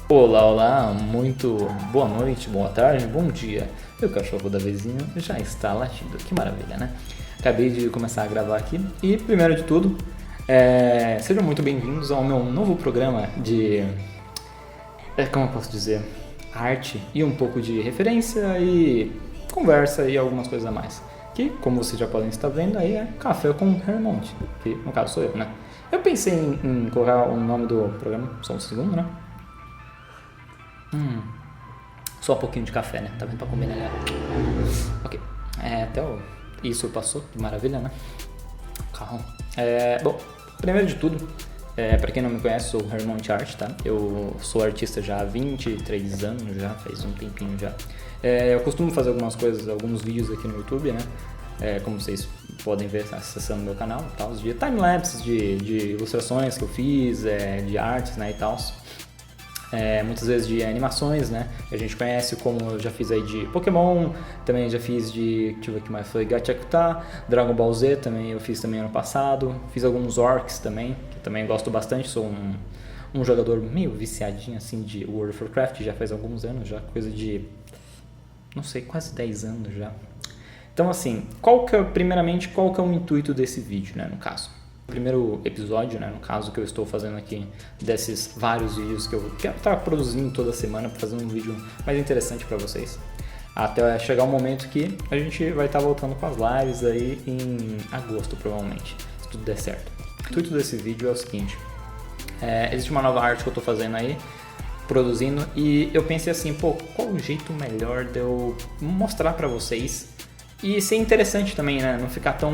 Olá, olá, muito boa noite, boa tarde, bom dia. E o cachorro da vizinha já está latindo, que maravilha, né? Acabei de começar a gravar aqui e, primeiro de tudo, sejam muito bem-vindos ao meu novo programa de, como eu posso dizer, arte e um pouco de referência e conversa e algumas coisas a mais. Que, como vocês já podem estar vendo aí, é Café com Hermonte, que no caso sou eu, né? Eu pensei em colocar o nome do programa, só um segundo, né? Só um pouquinho de café, né? Tá vendo pra comer, né? Ok. Isso passou, que maravilha, né? Calma. Bom, primeiro de tudo, pra quem não me conhece, sou o Hermonte Art, tá? Eu sou artista já há 23 anos, já faz um tempinho já. Eu costumo fazer algumas coisas, alguns vídeos aqui no YouTube, né? Como vocês podem ver acessando meu canal, tal, de timelapses, de ilustrações que eu fiz, de artes, né, e tal. Muitas vezes de animações, né? A gente conhece, como eu já fiz aí de Pokémon, também já fiz de, deixa eu ver o que mais foi, Gachakuta, Dragon Ball Z também eu fiz também ano passado, fiz alguns Orcs também, que também gosto bastante, sou um jogador meio viciadinho assim de World of Warcraft, já faz alguns anos, já coisa de, não sei, quase 10 anos já. Então assim, primeiramente, qual que é o intuito desse vídeo, né, no caso? O primeiro episódio, né, no caso que eu estou fazendo aqui, desses vários vídeos que eu quero estar produzindo toda semana para fazer um vídeo mais interessante para vocês. Até chegar o momento que a gente vai estar voltando com as lives aí em agosto, provavelmente, se tudo der certo. O intuito desse vídeo é o seguinte, existe uma nova arte que eu estou fazendo aí, produzindo, e eu pensei assim, pô, qual o jeito melhor de eu mostrar para vocês e ser interessante também, né, não ficar tão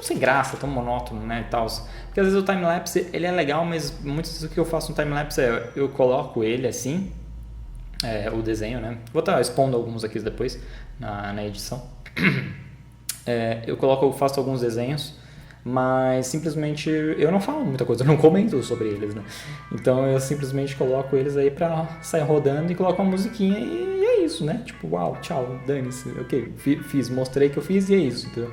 sem graça, tão monótono, né, e tal. Porque às vezes o timelapse, ele é legal, mas muitas vezes o que eu faço no timelapse eu coloco ele assim, o desenho, né. Vou estar expondo alguns aqui depois na edição. Eu faço alguns desenhos, mas simplesmente eu não falo muita coisa, eu não comento sobre eles, né. Então eu simplesmente coloco eles aí pra sair rodando e coloco uma musiquinha e é isso, né. Tipo, uau, tchau, dane-se, ok, mostrei que eu fiz e é isso, entendeu?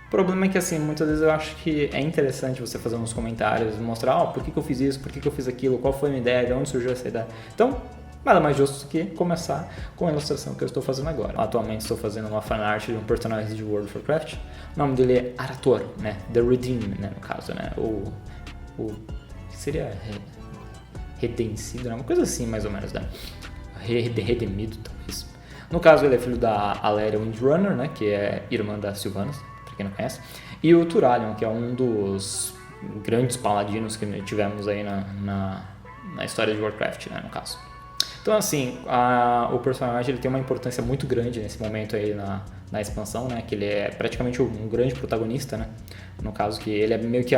O problema é que, assim, muitas vezes eu acho que é interessante você fazer uns comentários, mostrar, por que eu fiz isso, por que eu fiz aquilo, qual foi a minha ideia, de onde surgiu essa ideia. Então, nada mais justo que começar com a ilustração que eu estou fazendo agora. Atualmente estou fazendo uma fanart de um personagem de World of Warcraft. O nome dele é Arator, né? The Redeem, né, no caso, né? O que seria redencido, né? Uma coisa assim, mais ou menos, né? Redimido, talvez. No caso, ele é filho da Aléria Windrunner, né? Que é irmã da Sylvanas, quem não conhece, e o Turalyon, que é um dos grandes paladinos que tivemos aí na história de Warcraft, né, no caso. Então, assim, o personagem ele tem uma importância muito grande nesse momento aí na expansão, né, que ele é praticamente um grande protagonista, né, no caso que ele é meio que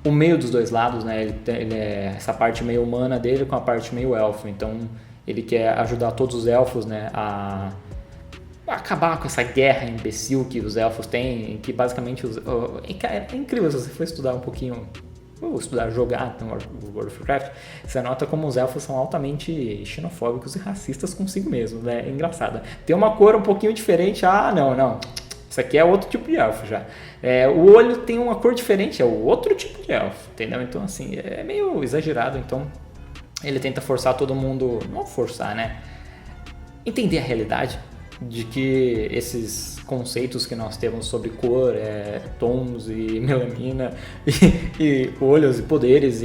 o meio dos dois lados, né, ele é essa parte meio humana dele com a parte meio elfo, então ele quer ajudar todos os elfos, né, a acabar com essa guerra imbecil que os elfos têm, que basicamente é incrível se você for estudar um pouquinho, ou jogar no World of Warcraft, você nota como os elfos são altamente xenofóbicos e racistas consigo mesmos, né? É engraçado. Tem uma cor um pouquinho diferente, não, isso aqui é outro tipo de elfo já. O olho tem uma cor diferente, é outro tipo de elfo, entendeu? Então assim, é meio exagerado, então ele tenta forçar todo mundo, não forçar, né? Entender a realidade de que esses conceitos que nós temos sobre cor, tons e melanina e olhos e poderes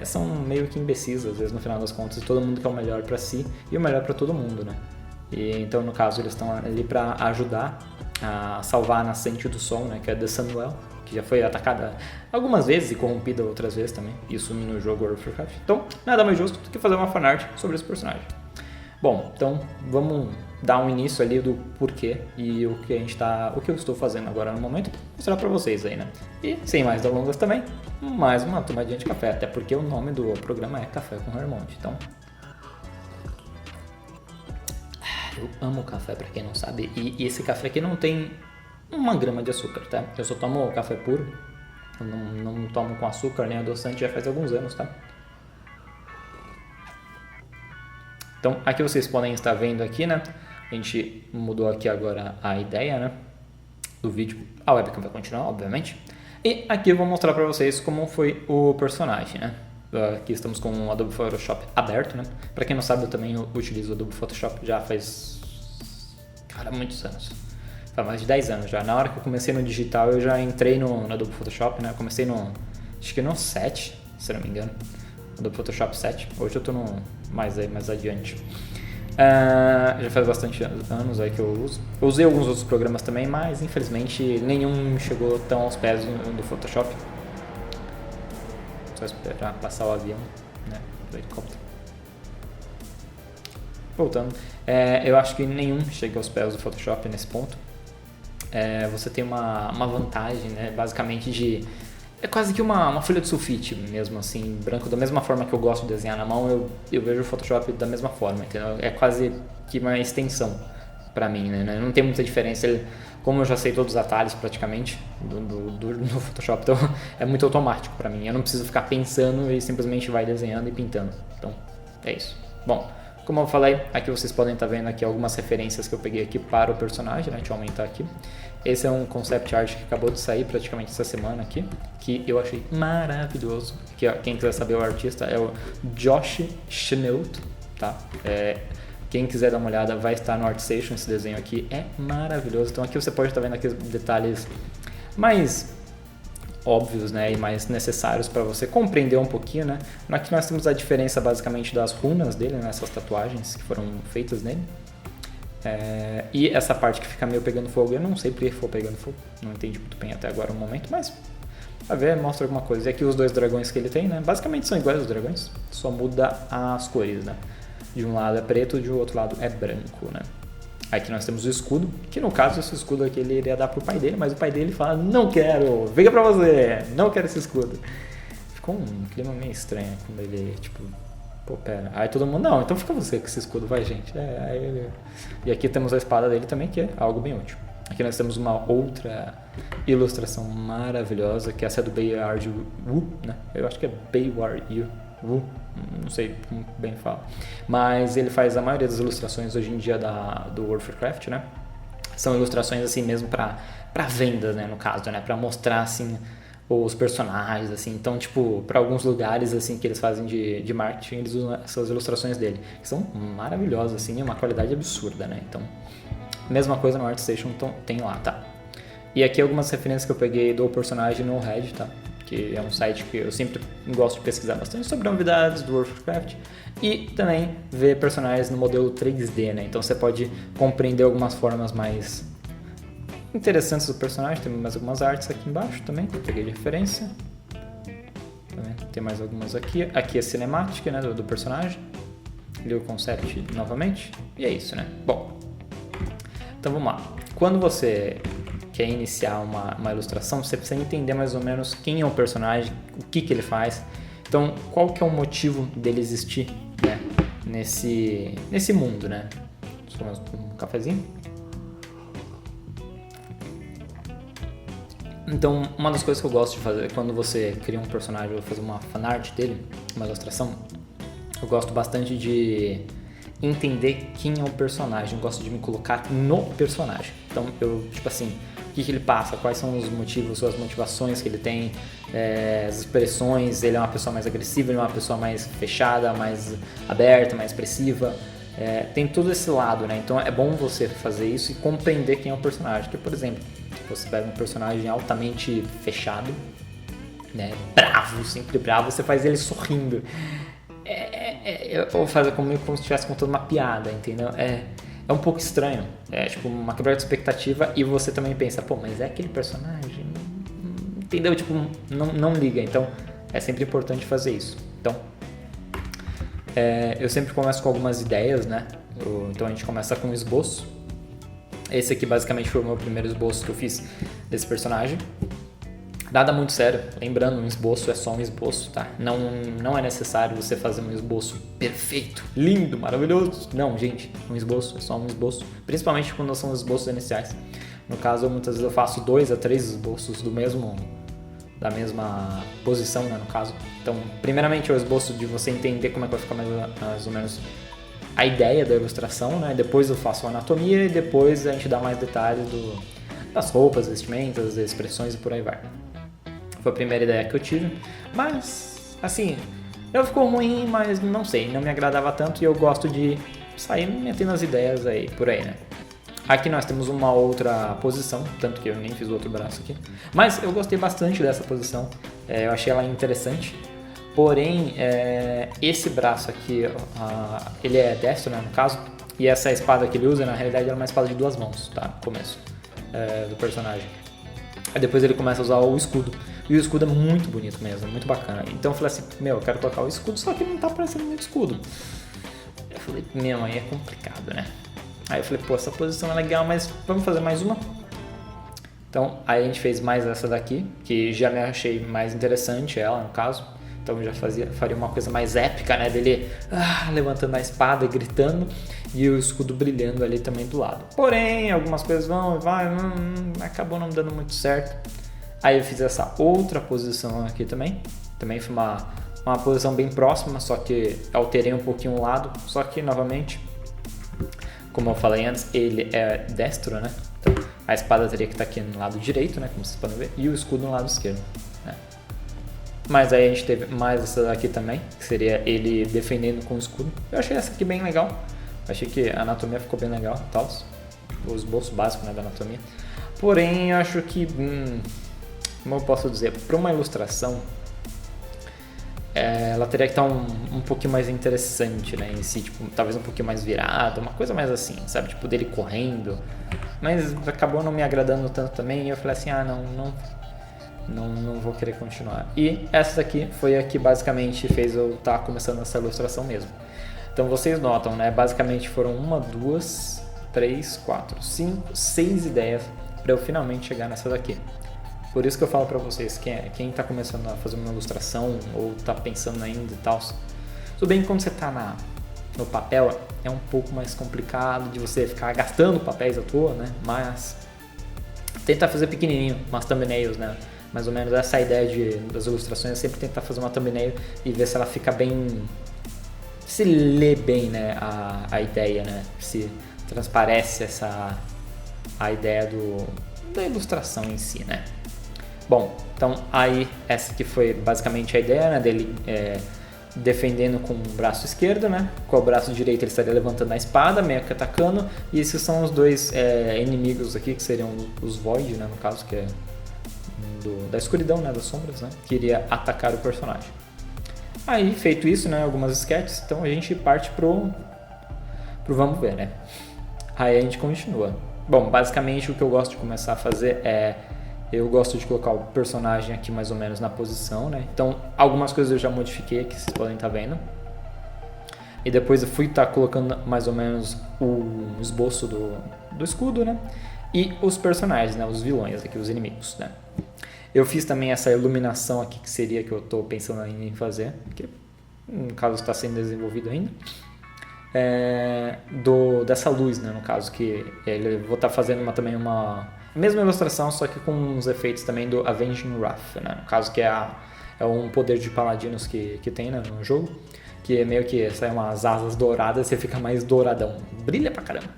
são meio que imbecis às vezes no final das contas, e todo mundo quer o melhor para si e o melhor para todo mundo, né? E então no caso eles estão ali para ajudar a salvar a nascente do sol, né, que é The Sunwell, que já foi atacada algumas vezes e corrompida outras vezes também, isso no jogo World of Warcraft. Então nada mais justo do que fazer uma fanart sobre esse personagem. Bom, então vamos dar um início ali do porquê e o que eu estou fazendo agora no momento, mostrar pra vocês aí, né? E sem mais delongas também, mais uma tomadinha de café, até porque o nome do programa é Café com Hermonte, então eu amo café, pra quem não sabe, e esse café aqui não tem 1 grama de açúcar, tá? Eu só tomo café puro, eu não tomo com açúcar nem adoçante já faz alguns anos, tá? Então, aqui vocês podem estar vendo aqui, né? A gente mudou aqui agora a ideia, né? Do vídeo. A webcam vai continuar, obviamente. E aqui eu vou mostrar pra vocês como foi o personagem, né? Aqui estamos com o Adobe Photoshop aberto, né? Para quem não sabe, eu também utilizo o Adobe Photoshop já faz, cara, muitos anos. Faz mais de 10 anos já. Na hora que eu comecei no digital, eu já entrei no Adobe Photoshop, né? Eu comecei acho que no 7, se não me engano. Adobe Photoshop 7. Hoje eu tô mais adiante. Já faz bastante anos aí que eu uso. Eu usei alguns outros programas também, mas infelizmente nenhum chegou tão aos pés do Photoshop. Só esperar passar o avião, né, do helicóptero. Voltando, eu acho que nenhum chega aos pés do Photoshop nesse ponto. Você tem uma vantagem, né, basicamente é quase que uma folha de sulfite mesmo, assim, branco. Da mesma forma que eu gosto de desenhar na mão, eu vejo o Photoshop da mesma forma, entendeu? É quase que uma extensão pra mim, né? Não tem muita diferença. Como eu já sei todos os atalhos praticamente do Photoshop, então é muito automático pra mim. Eu não preciso ficar pensando e simplesmente vai desenhando e pintando. Então, é isso. Bom, como eu falei, aqui vocês podem estar vendo aqui algumas referências que eu peguei aqui para o personagem, né? Deixa eu aumentar aqui. Esse é um concept art que acabou de sair praticamente essa semana aqui, que eu achei maravilhoso. Quem quiser saber o artista é o Josh Schneut, tá? Quem quiser dar uma olhada vai estar no ArtStation, esse desenho aqui é maravilhoso. Então aqui você pode estar vendo aqui os detalhes mais óbvios, né, e mais necessários para você compreender um pouquinho, né? Aqui nós temos a diferença basicamente das runas dele, né, essas tatuagens que foram feitas nele. E essa parte que fica meio pegando fogo, eu não sei porque ficou pegando fogo, não entendi muito bem até agora no momento, mas a ver, mostra alguma coisa. E aqui os dois dragões que ele tem, né, basicamente são iguais os dragões, só muda as cores, né? De um lado é preto, de outro lado é branco, né? Aqui nós temos o escudo, que no caso esse escudo aqui ele iria dar pro pai dele, mas o pai dele fala, não quero, venha pra você, não quero esse escudo. Ficou um clima meio estranho quando ele, tipo, pô, pera. Aí todo mundo, não, então fica você com esse escudo, vai gente. E aqui temos a espada dele também, que é algo bem útil. Aqui nós temos uma outra ilustração maravilhosa, que essa é do Bayward Wu, né? Eu acho que é Bayward Wu, não sei como bem fala. Mas ele faz a maioria das ilustrações hoje em dia do World of Warcraft, né? São ilustrações assim mesmo para vendas, né, no caso, né, para mostrar assim os personagens, assim. Então, tipo, para alguns lugares assim que eles fazem de marketing, eles usam essas ilustrações dele, que são maravilhosas, assim, uma qualidade absurda, né? Então, mesma coisa no ArtStation tem lá, tá? E aqui algumas referências que eu peguei do personagem no Reddit, tá? Que é um site que eu sempre gosto de pesquisar bastante sobre novidades do World of Warcraft e também ver personagens no modelo 3D, né? Então você pode compreender algumas formas mais interessantes do personagem. Tem mais algumas artes aqui embaixo também, que eu peguei de referência. Tem mais algumas aqui. Aqui é cinemática, né, do personagem. Li o concept novamente. E é isso, né? Bom, então vamos lá. Quando você quer iniciar uma ilustração, você precisa entender mais ou menos quem é o personagem, o que ele faz. Então, qual que é o motivo dele existir, né, nesse mundo, né? Deixa eu tomar um cafezinho. Então, uma das coisas que eu gosto de fazer quando você cria um personagem ou fazer uma fanart dele, uma ilustração, eu gosto bastante de entender quem é o personagem, eu gosto de me colocar no personagem. Então, tipo assim, o que ele passa, quais são os motivos, as motivações que ele tem, as expressões, ele é uma pessoa mais agressiva, ele é uma pessoa mais fechada, mais aberta, mais expressiva, tem todo esse lado, né? Então é bom você fazer isso e compreender quem é o personagem. Porque, por exemplo, você pega um personagem altamente fechado, né, bravo, sempre bravo, você faz ele sorrindo. Eu vou fazer como se estivesse contando uma piada, entendeu? É um pouco estranho, é tipo uma quebra de expectativa e você também pensa, pô, mas é aquele personagem, entendeu? Tipo, não liga, então é sempre importante fazer isso. Então, eu sempre começo com algumas ideias, né? Então a gente começa com um esboço. Esse aqui basicamente foi o meu primeiro esboço que eu fiz desse personagem. Nada muito sério, lembrando, um esboço é só um esboço, tá? Não é necessário você fazer um esboço perfeito, lindo, maravilhoso. Não, gente, um esboço é só um esboço, principalmente quando são os esboços iniciais. No caso, muitas vezes eu faço 2 a 3 esboços da mesma posição, né, no caso. Então, primeiramente é o esboço de você entender como é que vai ficar mais ou menos a ideia da ilustração, né? Depois eu faço a anatomia e depois a gente dá mais detalhes das roupas, vestimentas, expressões e por aí vai. Foi a primeira ideia que eu tive, mas, assim, Ela ficou ruim, mas não sei, não me agradava tanto e eu gosto de sair metendo as ideias aí, por aí, né? Aqui nós temos uma outra posição, tanto que eu nem fiz o outro braço aqui. Mas eu gostei bastante dessa posição, eu achei ela interessante. Porém, esse braço aqui, ele é destro, né, no caso. E essa espada que ele usa, na realidade, era uma espada de 2 mãos, tá? No começo do personagem. Aí depois ele começa a usar o escudo. E o escudo é muito bonito mesmo, muito bacana. Então eu falei assim, eu quero colocar o escudo, só que não tá parecendo muito escudo. Eu falei, aí é complicado, né? Aí eu falei, essa posição é legal, mas vamos fazer mais uma? Então, aí a gente fez mais essa daqui, que já me achei mais interessante ela, no caso. Então já faria uma coisa mais épica, né? Dele levantando a espada e gritando, e o escudo brilhando ali também do lado. Porém, algumas coisas acabou não dando muito certo. Aí eu fiz essa outra posição aqui também. Também foi uma posição bem próxima, só que alterei um pouquinho o lado. Só que, novamente, como eu falei antes, ele é destro, né? Então a espada teria que estar aqui no lado direito, né? Como vocês podem ver, e o escudo no lado esquerdo, né? Mas aí a gente teve mais essa daqui também, que seria ele defendendo com o escudo. Eu achei essa aqui bem legal. Achei que a anatomia ficou bem legal, tal. O esboço básico, né, da anatomia. Porém, eu acho que, como eu posso dizer, para uma ilustração, ela teria que estar um pouquinho mais interessante, né, em si, tipo, talvez um pouquinho mais virada, uma coisa mais assim, sabe, tipo, dele correndo. Mas acabou não me agradando tanto também, e eu falei assim, não vou querer continuar. E essa daqui foi a que basicamente fez eu estar começando essa ilustração mesmo. Então vocês notam, né? Basicamente foram 1, 2, 3, 4, 5, 6 ideias para eu finalmente chegar nessa daqui. Por isso que eu falo para vocês, quem tá começando a fazer uma ilustração ou tá pensando ainda e tal, tudo bem que quando você tá no papel é um pouco mais complicado de você ficar gastando papéis à toa, né? Mas tenta fazer pequenininho, umas thumbnails, né? Mais ou menos essa ideia das ilustrações é sempre tentar fazer uma thumbnail e ver se ela fica bem, se lê bem, né, a ideia, né, se transparece a ideia da ilustração em si, né. Bom, então aí essa que foi basicamente a ideia, né, dele defendendo com o braço esquerdo, né, com o braço direito ele estaria levantando a espada, meio que atacando, e esses são os dois inimigos aqui, que seriam os Void, né, no caso, que é da escuridão, né, das sombras, né, que iria atacar o personagem. Aí, feito isso, né, algumas sketches, então a gente parte pro vamos ver, né. Aí a gente continua. Bom, basicamente o que eu gosto de começar a fazer eu gosto de colocar o personagem aqui mais ou menos na posição, né, então algumas coisas eu já modifiquei aqui, vocês podem estar vendo. E depois eu fui estar colocando mais ou menos o esboço do escudo, né, e os personagens, né, os vilões aqui, os inimigos, né. Eu fiz também essa iluminação aqui, que seria que eu estou pensando ainda em fazer, que no caso está sendo desenvolvido ainda, dessa luz, né, no caso, que eu vou estar fazendo também uma mesma ilustração, só que com uns efeitos também do Avenging Wrath, né, no caso que é um poder de paladinos que tem, né, no jogo, que é meio que sai umas asas douradas e você fica mais douradão, brilha pra caramba,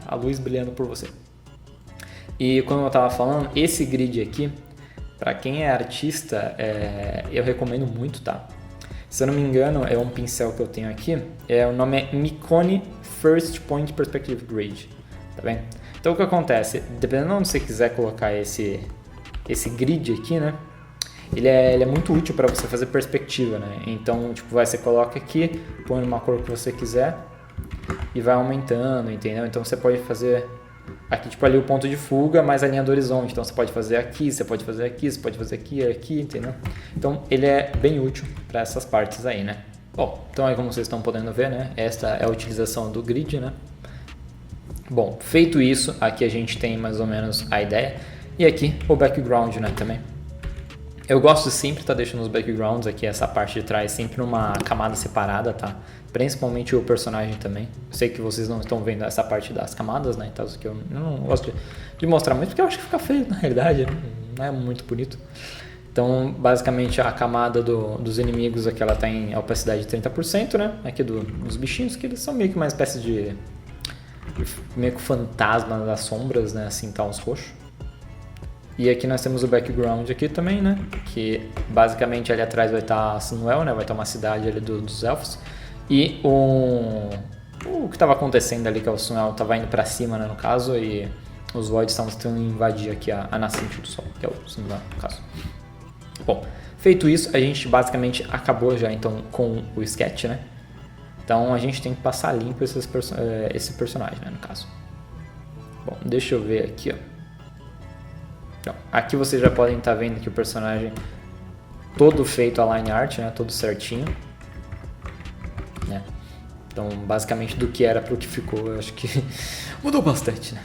a luz brilhando por você. E como eu estava falando, esse grid aqui, para quem é artista, eu recomendo muito, tá? Se eu não me engano, é um pincel que eu tenho aqui, o nome é Mikoni First Point Perspective Grid, tá bem? Então o que acontece, dependendo de onde você quiser colocar esse grid aqui, né? Ele é muito útil para você fazer perspectiva, né? Então, tipo, você coloca aqui, põe numa cor que você quiser e vai aumentando, entendeu? Então você pode fazer aqui, tipo, ali o ponto de fuga, mais a linha do horizonte. Então você pode fazer aqui, você pode fazer aqui, você pode fazer aqui, entendeu? Então ele é bem útil para essas partes aí, né? Bom, então aí como vocês estão podendo ver, né? Esta é a utilização do grid, né? Bom, feito isso, aqui a gente tem mais ou menos a ideia. E aqui o background, né, também. Eu gosto sempre de estar deixando os backgrounds aqui, essa parte de trás, sempre numa camada separada, tá? Principalmente o personagem também. Eu sei que vocês não estão vendo essa parte das camadas, né? Então, isso que eu não gosto de mostrar muito, porque eu acho que fica feio na realidade, né? Não é muito bonito. Então, basicamente, a camada dos inimigos aqui, ela tá em opacidade de 30%, né? Aqui dos bichinhos, que eles são meio que uma espécie de meio que fantasma das sombras, né? Assim, tá os roxos. E aqui nós temos o background aqui também, né? Que basicamente ali atrás vai estar Sunwell, né? Vai estar uma cidade ali dos elfos. E o que estava acontecendo ali, que é o Sunwell, estava indo para cima, né? No caso, e os Voids estavam tentando invadir aqui a nascente do sol, que é o Sunwell, no caso. Bom, feito isso, a gente basicamente acabou já então com o sketch, né? Então a gente tem que passar limpo esse personagem, né? No caso. Bom, deixa eu ver aqui, ó. Então, aqui vocês já podem estar vendo que o personagem todo feito a line art, né? Todo certinho, né? Então, basicamente do que era pro que ficou, eu acho que mudou bastante, né?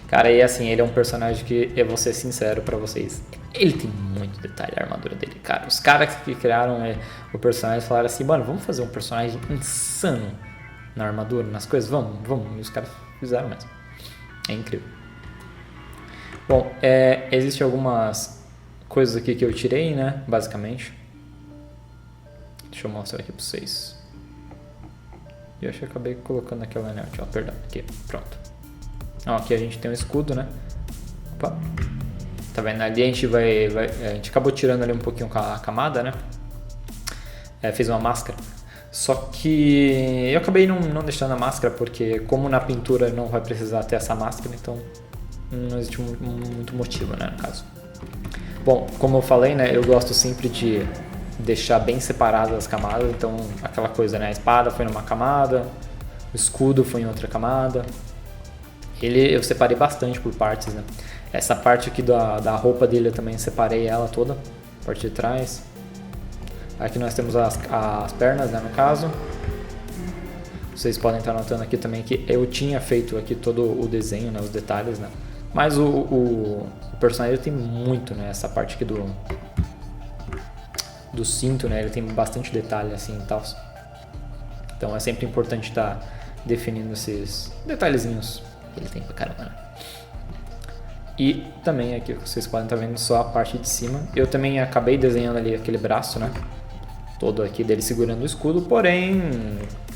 Cara, e assim, ele é um personagem que, eu vou ser sincero pra vocês, ele tem muito detalhe a armadura dele, cara. Os caras que criaram o personagem falaram assim, mano, vamos fazer um personagem insano na armadura, nas coisas, vamos. E os caras fizeram mesmo. É incrível. Bom, existem algumas coisas aqui que eu tirei, né, basicamente. Deixa eu mostrar aqui pra vocês. Eu acho que eu acabei colocando aquela layout, ó, perdão, aqui, pronto. Ó, aqui a gente tem um escudo, né. Opa. Tá vendo? Ali a gente acabou tirando ali um pouquinho a camada, né. Fez uma máscara. Só que eu acabei não deixando a máscara, porque como na pintura não vai precisar ter essa máscara, então não existe muito motivo, né, no caso. Bom, como eu falei, né, eu gosto sempre de deixar bem separadas as camadas, então aquela coisa, né, a espada foi numa camada, o escudo foi em outra camada. Eu separei bastante por partes, né. Essa parte aqui da roupa dele eu também separei ela toda, a parte de trás. Aqui nós temos as pernas, né, no caso. Vocês podem estar notando aqui também que eu tinha feito aqui todo o desenho, né, os detalhes, né. Mas o personagem tem muito, né, essa parte aqui do cinto, né, ele tem bastante detalhe assim e tal. Então é sempre importante estar definindo esses detalhezinhos que ele tem pra caramba, né. E também aqui vocês podem estar vendo só a parte de cima. Eu também acabei desenhando ali aquele braço, né, todo aqui dele segurando o escudo, porém,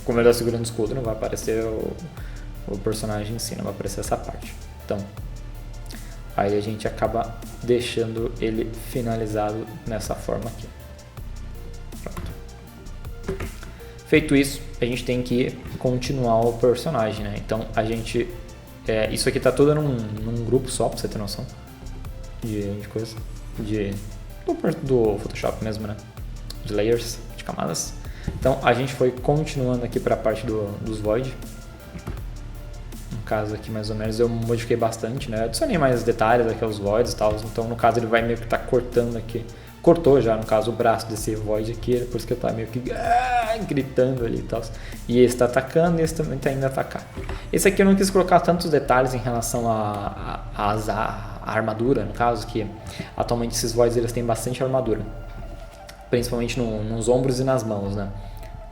como ele está segurando o escudo, não vai aparecer o personagem em si, não vai aparecer essa parte. Então, aí a gente acaba deixando ele finalizado nessa forma aqui. Pronto. Feito isso, a gente tem que continuar o personagem, né? Então a gente... isso aqui tá tudo num grupo só, pra você ter noção de coisa. Do Photoshop mesmo, né? De layers, de camadas. Então a gente foi continuando aqui para a parte dos Void. No caso aqui mais ou menos eu modifiquei bastante, né? Adicionei mais detalhes aqui aos Voids e tal. Então no caso ele vai meio que estar cortando aqui. Cortou já no caso o braço desse Void aqui, por isso que ele tá meio que gritando ali e tal. E esse tá atacando e esse também tá indo atacar. Esse aqui eu não quis colocar tantos detalhes em relação à armadura, no caso, que atualmente esses Voids eles têm bastante armadura. Principalmente nos ombros e nas mãos, né?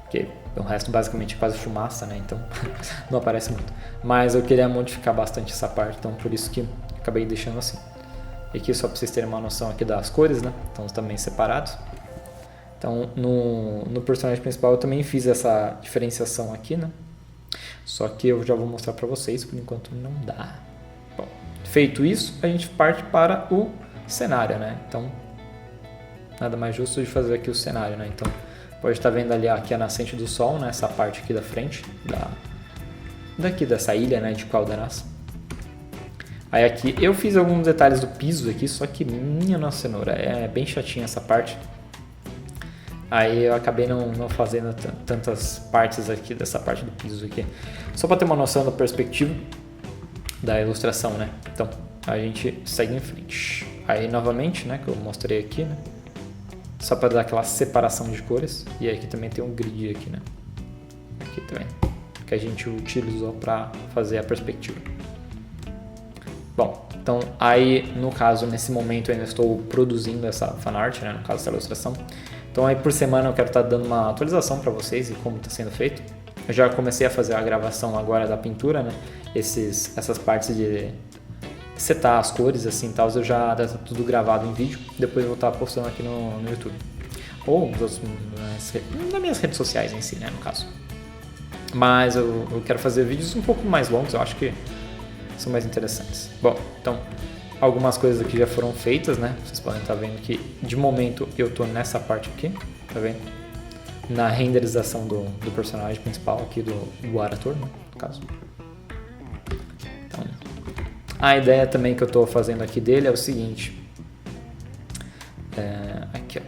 Porque o resto basicamente é quase fumaça, né? Então não aparece muito. Mas eu queria modificar bastante essa parte, então por isso que acabei deixando assim. E aqui só para vocês terem uma noção aqui das cores, né? Estão também separados. Então no personagem principal eu também fiz essa diferenciação aqui, né? Só que eu já vou mostrar para vocês, por enquanto não dá. Bom, feito isso, a gente parte para o cenário, né? Então nada mais justo de fazer aqui o cenário, né? Então, pode estar vendo ali aqui a nascente do sol, né? Essa parte aqui da frente, dessa ilha, né? De Caldenas. Aí aqui, eu fiz alguns detalhes do piso aqui, só que minha nossa cenoura, é bem chatinha essa parte. Aí eu acabei não fazendo tantas partes aqui, dessa parte do piso aqui. Só para ter uma noção da perspectiva da ilustração, né? Então, a gente segue em frente. Aí, novamente, né? Que eu mostrei aqui, né? Só para dar aquela separação de cores. E aqui também tem um grid aqui, né? Aqui também. Que a gente utilizou para fazer a perspectiva. Bom, então aí no caso, nesse momento eu ainda estou produzindo essa fanart, né? No caso, essa ilustração. Então aí por semana eu quero estar dando uma atualização para vocês e como está sendo feito. Eu já comecei a fazer a gravação agora da pintura, né? Essas partes de setar as cores assim tal, eu já tá tudo gravado em vídeo, depois eu vou estar postando aqui no YouTube ou nas minhas redes sociais em si, né, no caso. Mas eu quero fazer vídeos um pouco mais longos, eu acho que são mais interessantes. Bom, então Algumas coisas aqui já foram feitas, né? Vocês podem estar vendo que de momento eu tô nessa parte aqui, tá vendo? Na renderização do personagem principal aqui, do Arator, né? No caso. Então, a ideia também que eu tô fazendo aqui dele é o seguinte. Aqui, ó.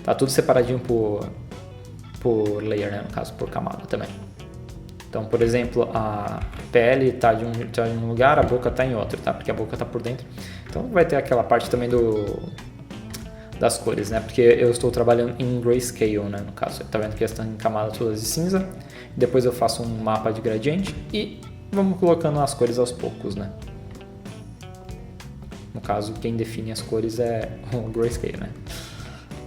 Tá tudo separadinho por layer, né? No caso, por camada também. Então, por exemplo, a pele está em um lugar, a boca está em outro, tá? Porque a boca está por dentro. Então vai ter aquela parte também das cores, né? Porque eu estou trabalhando em grayscale, né? No caso, tá vendo que já estão em camadas todas de cinza. Depois eu faço um mapa de gradiente e vamos colocando as cores aos poucos, né? No caso, quem define as cores é o grayscale, né?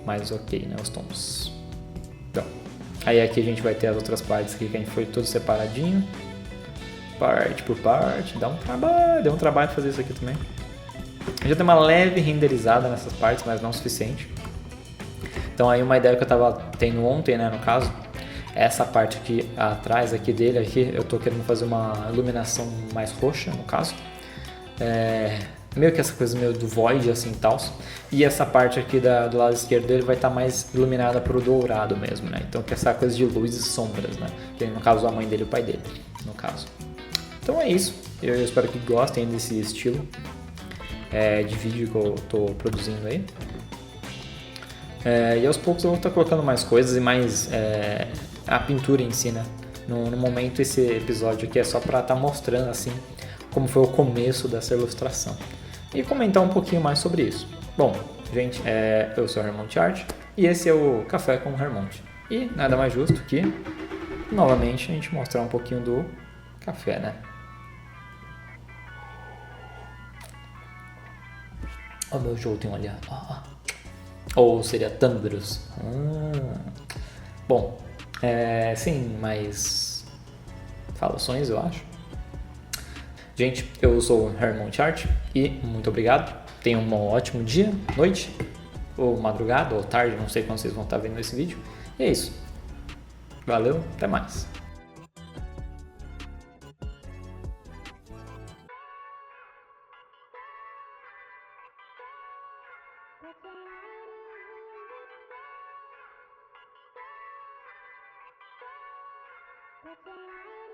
Mas ok, né? Os tons. Então, aí aqui a gente vai ter as outras partes aqui que a gente foi tudo separadinho. Parte por parte. Deu um trabalho fazer isso aqui também. Já tem uma leve renderizada nessas partes, mas não o suficiente. Então aí uma ideia que eu tava tendo ontem, né, no caso, essa parte aqui atrás aqui dele, aqui, eu tô querendo fazer uma iluminação mais roxa, no caso. Meio que essa coisa meio do void, assim, tal. E essa parte aqui do lado esquerdo dele vai estar mais iluminada pro dourado mesmo, né? Então que essa coisa de luz e sombras, né? Que no caso a mãe dele e o pai dele, no caso. Então é isso. Eu espero que gostem desse estilo de vídeo que eu tô produzindo aí. E aos poucos eu vou estar colocando mais coisas e mais a pintura em si, né? No momento esse episódio aqui é só para estar mostrando assim como foi o começo dessa ilustração e comentar um pouquinho mais sobre isso. Bom, gente, eu sou o Hermonte Art e esse é o Café com o Hermonte. E nada mais justo que, novamente, a gente mostrar um pouquinho do café, né? Olha o meu Jolteon ali. Ou seria Thunderous. Bom, sim, mais falações, eu acho. Gente, eu sou o Hermonte Art e muito obrigado. Tenham um ótimo dia, noite, ou madrugada, ou tarde, não sei quando vocês vão estar vendo esse vídeo. E é isso. Valeu, até mais. That's